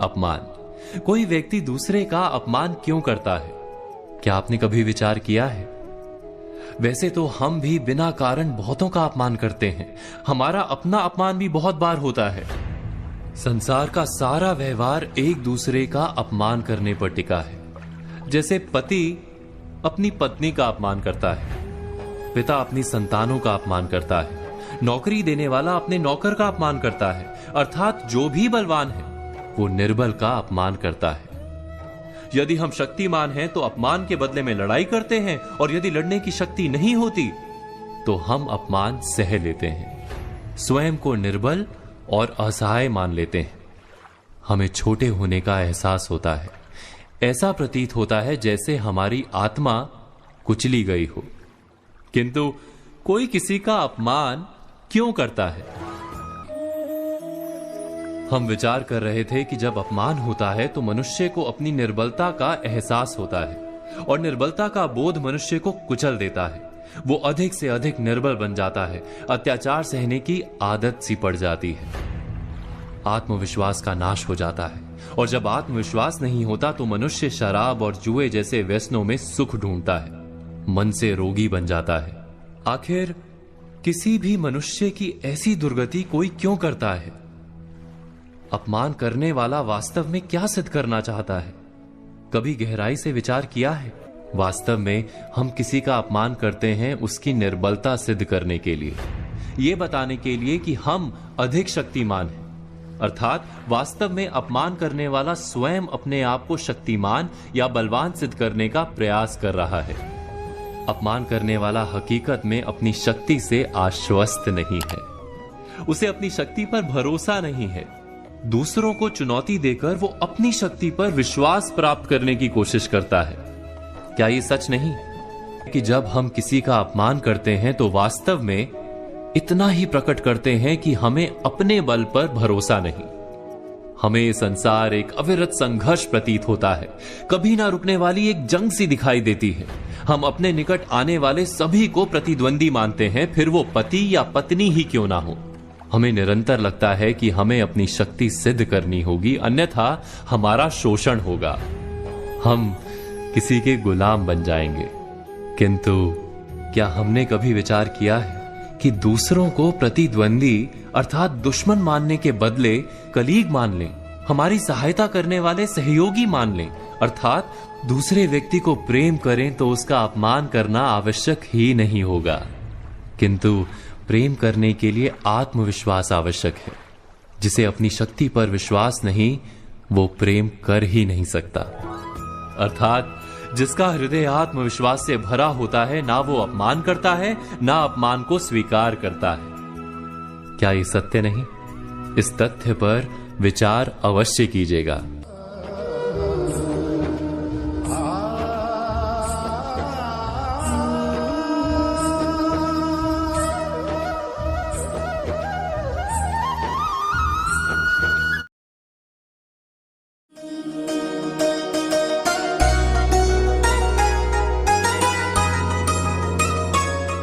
अपमान। कोई व्यक्ति दूसरे का अपमान क्यों करता है? क्या आपने कभी विचार किया है? वैसे तो हम भी बिना कारण बहुतों का अपमान करते हैं। हमारा अपना अपमान भी बहुत बार होता है। संसार का सारा व्यवहार एक दूसरे का अपमान करने पर टिका है। जैसे पति अपनी पत्नी का अपमान करता है, पिता अपनी संतानों का अपमान करता है, नौकरी देने वाला अपने नौकर का अपमान करता है, अर्थात जो भी बलवान है वो निर्बल का अपमान करता है। यदि हम शक्तिमान हैं तो अपमान के बदले में लड़ाई करते हैं, और यदि लड़ने की शक्ति नहीं होती तो हम अपमान सह लेते हैं, स्वयं को निर्बल और असहाय मान लेते हैं। हमें छोटे होने का एहसास होता है। ऐसा प्रतीत होता है जैसे हमारी आत्मा कुचली गई हो। किंतु कोई किसी का अपमान क्यों करता है? हम विचार कर रहे थे कि जब अपमान होता है तो मनुष्य को अपनी निर्बलता का एहसास होता है, और निर्बलता का बोध मनुष्य को कुचल देता है। वो अधिक से अधिक निर्बल बन जाता है, अत्याचार सहने की आदत सी पड़ जाती है, आत्मविश्वास का नाश हो जाता है। और जब आत्मविश्वास नहीं होता तो मनुष्य शराब और जुए जैसे व्यसनों में सुख ढूंढता है, मन से रोगी बन जाता है। आखिर किसी भी मनुष्य की ऐसी दुर्गति कोई क्यों करता है? अपमान करने वाला वास्तव में क्या सिद्ध करना चाहता है? कभी गहराई से विचार किया है? वास्तव में हम किसी का अपमान करते हैं उसकी निर्बलता सिद्ध करने के लिए, यह बताने के लिए कि हम अधिक शक्तिमान हैं। अर्थात वास्तव में अपमान करने वाला स्वयं अपने आप को शक्तिमान या बलवान सिद्ध करने का प्रयास कर रहा है। अपमान करने वाला हकीकत में अपनी शक्ति से आश्वस्त नहीं है, उसे अपनी शक्ति पर भरोसा नहीं है। दूसरों को चुनौती देकर वो अपनी शक्ति पर विश्वास प्राप्त करने की कोशिश करता है। क्या ये सच नहीं कि जब हम किसी का अपमान करते हैं तो वास्तव में इतना ही प्रकट करते हैं कि हमें अपने बल पर भरोसा नहीं? हमें ये संसार एक अविरत संघर्ष प्रतीत होता है, कभी ना रुकने वाली एक जंग सी दिखाई देती है। हम अपने निकट आने वाले सभी को प्रतिद्वंदी मानते हैं, फिर वो पति या पत्नी ही क्यों ना हो। हमें निरंतर लगता है कि हमें अपनी शक्ति सिद्ध करनी होगी, अन्यथा हमारा शोषण होगा, हम किसी के गुलाम बन जाएंगे। किंतु क्या हमने कभी विचार किया है कि दूसरों को प्रतिद्वंदी अर्थात दुश्मन मानने के बदले कलीग मान लें, हमारी सहायता करने वाले सहयोगी मान लें, अर्थात दूसरे व्यक्ति को प्रेम करें तो उसका अपमान करना आवश्यक ही नहीं होगा। किंतु प्रेम करने के लिए आत्मविश्वास आवश्यक है। जिसे अपनी शक्ति पर विश्वास नहीं, वो प्रेम कर ही नहीं सकता। अर्थात जिसका हृदय आत्मविश्वास से भरा होता है, ना वो अपमान करता है, ना अपमान को स्वीकार करता है। क्या ये सत्य नहीं? इस तथ्य पर विचार अवश्य कीजिएगा।